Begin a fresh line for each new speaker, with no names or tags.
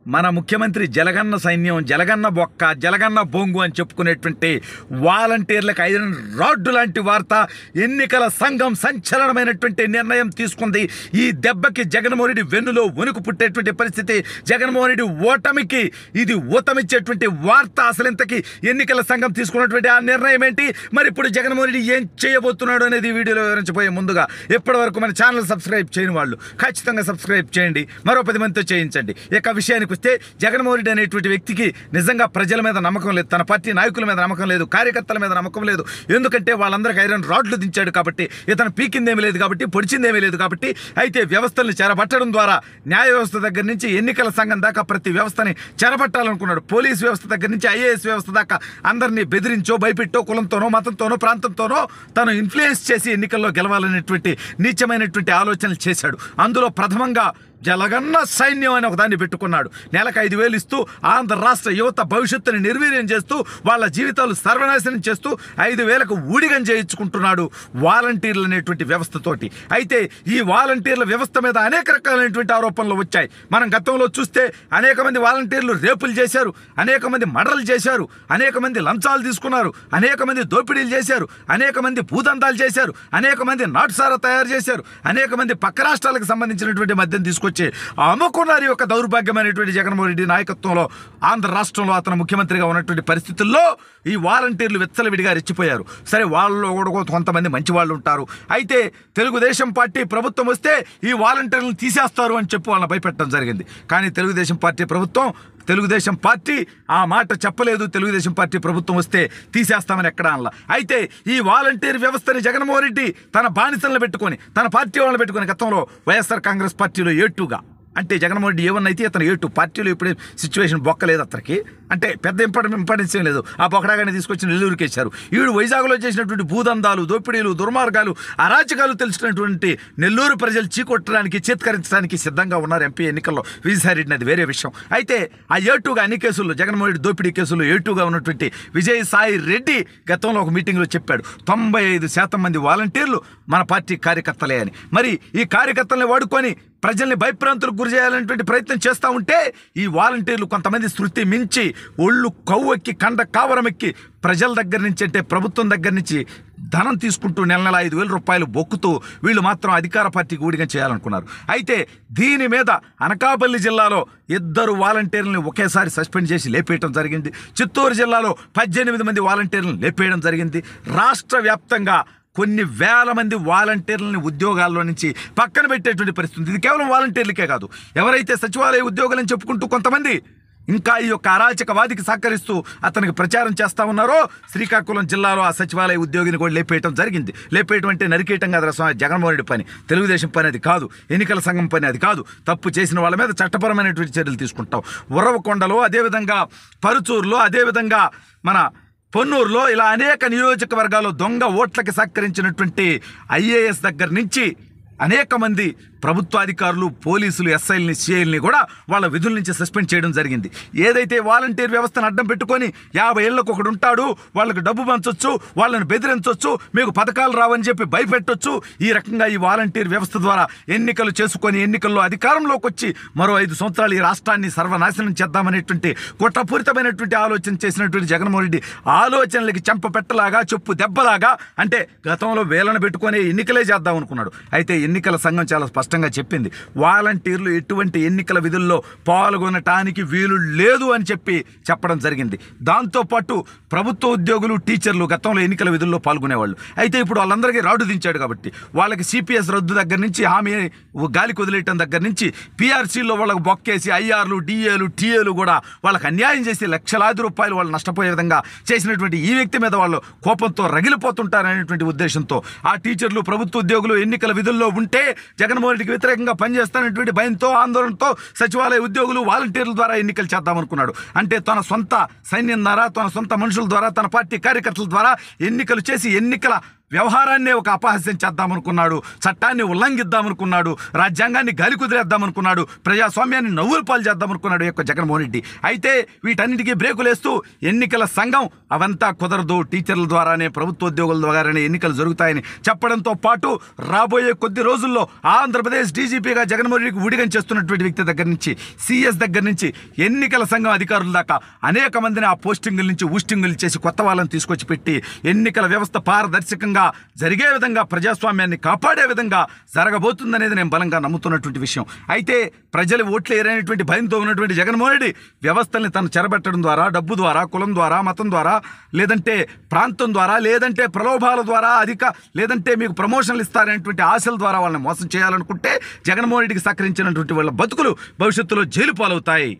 మన ముఖ్యమంత్రి జలగన్న సైన్యం, జలగన్న బొక్క, జలగన్న బొంగు అని చెప్పుకునేటువంటి వాలంటీర్లకు ఐరన్ రాడ్డు లాంటి వార్త. ఎన్నికల సంఘం సంచలనమైనటువంటి నిర్ణయం తీసుకుంది. ఈ దెబ్బకి జగన్మోహన్ రెడ్డి వెన్నులో వణుకు పుట్టేటువంటి పరిస్థితి. జగన్మోహన్ రెడ్డి ఓటమికి ఇది ఊతమిచ్చేటువంటి వార్త. అసలు ఇంతకీ ఎన్నికల సంఘం తీసుకున్నటువంటి ఆ నిర్ణయం ఏంటి, మరి ఇప్పుడు జగన్మోహన్ రెడ్డి ఏం చేయబోతున్నాడు అనేది వీడియోలో వివరించబోయే ముందుగా ఇప్పటి వరకు మన ఛానల్ సబ్స్క్రైబ్ చేయని వాళ్ళు ఖచ్చితంగా సబ్స్క్రైబ్ చేయండి, మరో 10 మందితో చేయించండి. ఇక విషయానికి వస్తే జగన్మోహన్ రెడ్డి అనేటువంటి వ్యక్తికి నిజంగా ప్రజల మీద నమ్మకం లేదు, తన పార్టీ నాయకుల మీద నమ్మకం లేదు, కార్యకర్తల మీద నమ్మకం లేదు. ఎందుకంటే వాళ్ళందరికీ ఐరన్ రాడ్లు దించాడు కాబట్టి, ఇతను పీకిందేమీ లేదు కాబట్టి, పొడిచిందేమీ లేదు కాబట్టి. అయితే వ్యవస్థల్ని చెరబట్టడం ద్వారా న్యాయ వ్యవస్థ దగ్గర నుంచి ఎన్నికల సంఘం దాకా ప్రతి వ్యవస్థని చెరబట్టాలనుకున్నాడు. పోలీస్ వ్యవస్థ దగ్గర నుంచి ఐఏఎస్ వ్యవస్థ దాకా అందరినీ బెదిరించో, భయపెట్టో, కులంతోనో, మతంతోనో, ప్రాంతంతోనో తను ఇన్ఫ్లుయెన్స్ చేసి ఎన్నికల్లో గెలవాలనేటువంటి నీచమైనటువంటి ఆలోచనలు చేశాడు. అందులో ప్రథమంగా జలగన్న సైన్యం అని ఒకదాన్ని పెట్టుకున్నాడు. నెలకు 5,000 ఇస్తూ ఆంధ్ర రాష్ట్ర యువత భవిష్యత్తుని నిర్వీర్యం చేస్తూ వాళ్ళ జీవితాలు సర్వనాశనం చేస్తూ 5,000కు ఊడిగం చేయించుకుంటున్నాడు వాలంటీర్లు అనేటువంటి వ్యవస్థతోటి. అయితే ఈ వాలంటీర్ల వ్యవస్థ మీద అనేక రకాలైనటువంటి ఆరోపణలు వచ్చాయి. మనం గతంలో చూస్తే అనేక మంది వాలంటీర్లు రేపులు చేశారు, అనేక మంది మర్డర్లు చేశారు, అనేక మంది లంచాలు తీసుకున్నారు, అనేక మంది దోపిడీలు చేశారు, అనేక మంది భూదందాలు చేశారు, అనేక మంది నాటుసారా తయారు చేశారు, అనేక మంది పక్క రాష్ట్రాలకు సంబంధించినటువంటి మద్యం తీసుకొచ్చి అమ్ముకున్నారు. యొక్క దౌర్భాగ్యమైనటువంటి జగన్మోహన్ రెడ్డి నాయకత్వంలో ఆంధ్ర రాష్ట్రంలో అతను ముఖ్యమంత్రిగా ఉన్నటువంటి పరిస్థితుల్లో ఈ వాలంటీర్లు విచ్చలవిడిగా రెచ్చిపోయారు. సరే, వాళ్ళలో కూడా కొంతమంది మంచి వాళ్ళు ఉంటారు. అయితే తెలుగుదేశం పార్టీ ప్రభుత్వం వస్తే ఈ వాలంటీర్లను తీసేస్తారు అని చెప్పి వాళ్ళని భయపెట్టడం జరిగింది. కానీ తెలుగుదేశం పార్టీ ఆ మాట చెప్పలేదు. తెలుగుదేశం పార్టీ ప్రభుత్వం వస్తే తీసేస్తామని ఎక్కడా అనలా. అయితే ఈ వాలంటీర్ వ్యవస్థని జగన్మోహన్ రెడ్డి తన బానిసలను పెట్టుకొని, తన పార్టీ వాళ్ళని పెట్టుకొని గతంలో వైఎస్ఆర్ కాంగ్రెస్ పార్టీలో ఏటుగా, అంటే జగన్మోహన్ రెడ్డి ఏమన్నా అయితే అతను ఏటు పార్టీలో ఇప్పుడే సిచ్యువేషన్ బొక్కలేదు, అతనికి అంటే పెద్ద ఇంపార్టెన్స్ ఏం లేదు. ఆ బొక్కడాగానే తీసుకొచ్చి నెల్లూరుకి వేశారు. ఈడు వైజాగ్లో చేసినటువంటి భూదందాలు, దోపిడీలు, దుర్మార్గాలు, అరాచకాలు తెలుసుకున్నటువంటి నెల్లూరు ప్రజలు చీకొట్టడానికి, చేత్కరించడానికి సిద్ధంగా ఉన్నారు ఎంపీ ఎన్నికల్లో విజయసాయిరెడ్డిని. అది వేరే విషయం. అయితే ఆ ఏటుగా అన్ని కేసుల్లో, జగన్మోహన్ రెడ్డి దోపిడీ కేసుల్లో ఏటుగా ఉన్నటువంటి విజయసాయి రెడ్డి గతంలో ఒక మీటింగ్లో చెప్పాడు 95% మంది వాలంటీర్లు మన పార్టీ కార్యకర్తలే అని. మరి ఈ కార్యకర్తల్ని వాడుకొని ప్రజల్ని భయప్రాంతులకు గురి చేయాలనేటువంటి ప్రయత్నం చేస్తూ ఉంటే ఈ వాలంటీర్లు కొంతమంది శృతి మించి ఒళ్ళు కవ్వెక్కి, కండ కావరమెక్కి ప్రజల దగ్గర నుంచి, అంటే ప్రభుత్వం దగ్గర నుంచి ధనం తీసుకుంటూ నెల 5,000 రూపాయలు బొక్కుతూ వీళ్ళు మాత్రం అధికార పార్టీకి ఊడిగా చేయాలనుకున్నారు. అయితే దీని మీద అనకాపల్లి జిల్లాలో 2 వాలంటీర్లని ఒకేసారి సస్పెండ్ చేసి లేపేయడం జరిగింది. చిత్తూరు జిల్లాలో 18 మంది వాలంటీర్లను లేపేయడం జరిగింది. రాష్ట్ర వ్యాప్తంగా కొన్ని వేల మంది వాలంటీర్లని ఉద్యోగాల్లో నుంచి పక్కన పెట్టేటువంటి పరిస్థితి. ఇది కేవలం వాలంటీర్లకే కాదు, ఎవరైతే సచివాలయ ఉద్యోగులని చెప్పుకుంటూ కొంతమంది ఇంకా ఈ యొక్క అరాచకవాదికి సహకరిస్తూ అతనికి ప్రచారం చేస్తూ ఉన్నారో, శ్రీకాకుళం జిల్లాలో ఆ సచివాలయ ఉద్యోగిని కూడా లేపేయటం జరిగింది. లేపేయటం అంటే నరికేయటం కాదు జగన్మోహన్ రెడ్డి పని, తెలుగుదేశం పని అది కాదు, ఎన్నికల సంఘం పని అది కాదు. తప్పు చేసిన వాళ్ళ మీద చట్టపరమైనటువంటి చర్యలు తీసుకుంటాం. ఉరవకొండలో, అదేవిధంగా పరుచూరులో, అదేవిధంగా మన పొన్నూరులో, ఇలా అనేక నియోజకవర్గాల్లో దొంగ ఓట్లకి సహకరించినటువంటి ఐఏఎస్ దగ్గర నుంచి అనేక మంది ప్రభుత్వ అధికారులు, పోలీసులు, ఎస్ఐల్ని, సిఐల్ని కూడా వాళ్ళ విధుల నుంచి సస్పెండ్ చేయడం జరిగింది. ఏదైతే వాలంటీర్ వ్యవస్థను అడ్డం పెట్టుకొని 50 ఏళ్ళకు ఒకడు ఉంటాడు, వాళ్ళకి డబ్బు పంచొచ్చు, వాళ్ళని బెదిరించవచ్చు, మీకు పథకాలు రావని చెప్పి భయపెట్టొచ్చు. ఈ రకంగా ఈ వాలంటీర్ వ్యవస్థ ద్వారా ఎన్నికలు చేసుకొని ఎన్నికల్లో అధికారంలోకి వచ్చి మరో 5 సంవత్సరాలు ఈ రాష్ట్రాన్ని సర్వనాశనం చేద్దామనేటువంటి కుట్రపూరితమైనటువంటి ఆలోచన చేసినటువంటి జగన్మోహన్ రెడ్డి ఆలోచనలకి చెంప పెట్టలాగా, చెప్పు దెబ్బలాగా, అంటే గతంలో వేలను పెట్టుకొని ఎన్నికలే చేద్దాం అనుకున్నాడు. అయితే ఎన్నికల సంఘం చాలా స్పష్టంగా చెప్పింది, వాలంటీర్లు ఎటువంటి ఎన్నికల విధుల్లో పాల్గొనటానికి వీలు లేదు అని చెప్పడం జరిగింది. దాంతోపాటు ప్రభుత్వ ఉద్యోగులు, టీచర్లు గతంలో ఎన్నికల విధుల్లో పాల్గొనేవాళ్ళు. అయితే ఇప్పుడు వాళ్ళందరికీ రాడు దించాడు కాబట్టి వాళ్ళకి సిపిఎస్ రద్దు దగ్గర నుంచి, హామీ గాలికి వదిలేయటం దగ్గర నుంచి, పిఆర్సీలో వాళ్ళకు బొక్కేసి ఐఆర్లు, డిఏలు, టీఏలు కూడా వాళ్ళకి అన్యాయం చేసి లక్షలాది రూపాయలు వాళ్ళు నష్టపోయే విధంగా చేసినటువంటి ఈ వ్యక్తి మీద వాళ్ళు కోపంతో రగిలిపోతుంటారనేటువంటి ఉద్దేశంతో ఆ టీచర్లు, ప్రభుత్వ ఉద్యోగులు ఎన్నికల విధుల్లో ఉంటే జగన్మోహన్ రెడ్డికి వ్యతిరేకంగా పనిచేస్తానటువంటి భయంతో, ఆందోళనతో సచివాలయ ఉద్యోగులు, వాలంటీర్ల ద్వారా ఎన్నికలు చేద్దామనుకున్నాడు. అంటే తన సొంత సైన్యం ద్వారా, తన సొంత మనుషుల ద్వారా, తన పార్టీ కార్యకర్తల ద్వారా ఎన్నికలు చేసి ఎన్నికల వ్యవహారాన్నే ఒక అపహాస్యం చేద్దామనుకున్నాడు, చట్టాన్ని ఉల్లంఘిద్దామనుకున్నాడు, రాజ్యాంగాన్ని గాలి కుదిరేద్దామనుకున్నాడు, ప్రజాస్వామ్యాన్ని నవ్వుల పాలు చేద్దామనుకున్నాడు యొక్క జగన్మోహన్ రెడ్డి. అయితే వీటన్నిటికీ బ్రేకులేస్తూ ఎన్నికల సంఘం అవంతా కుదరదు, టీచర్ల ద్వారానే, ప్రభుత్వోద్యోగుల ద్వారానే ఎన్నికలు జరుగుతాయని చెప్పడంతో పాటు రాబోయే కొద్ది రోజుల్లో ఆంధ్రప్రదేశ్ డీజీపీగా జగన్మోహన్ రెడ్డికి ఊడిగం చేస్తున్నటువంటి వ్యక్తి దగ్గర నుంచి, సీఎస్ దగ్గర నుంచి ఎన్నికల సంఘం అధికారుల దాకా అనేక మందిని ఆ పోస్టింగుల నుంచి ఊస్టింగులు చేసి కొత్త వాళ్ళని తీసుకొచ్చి పెట్టి ఎన్నికల వ్యవస్థ పారదర్శకంగా జరిగే విధంగా, ప్రజాస్వామ్యాన్ని కాపాడే విధంగా జరగబోతుందనేది నేను బలంగా నమ్ముతున్నటువంటి విషయం. అయితే ప్రజలు ఓట్లు ఏరైనటువంటి భయంతో ఉన్నటువంటి జగన్మోహన్ రెడ్డి వ్యవస్థల్ని తను చెరబెట్టడం ద్వారా, డబ్బు ద్వారా, కులం ద్వారా, మతం ద్వారా, లేదంటే ప్రాంతం ద్వారా, లేదంటే ప్రలోభాల ద్వారా, లేదంటే మీకు ప్రమోషన్లు ఇస్తారనేటువంటి ఆశల ద్వారా వాళ్ళని మోసం చేయాలనుకుంటే జగన్మోహన్ రెడ్డికి సహకరించినటువంటి వాళ్ళ బతుకులు భవిష్యత్తులో జైలు పాలవుతాయి.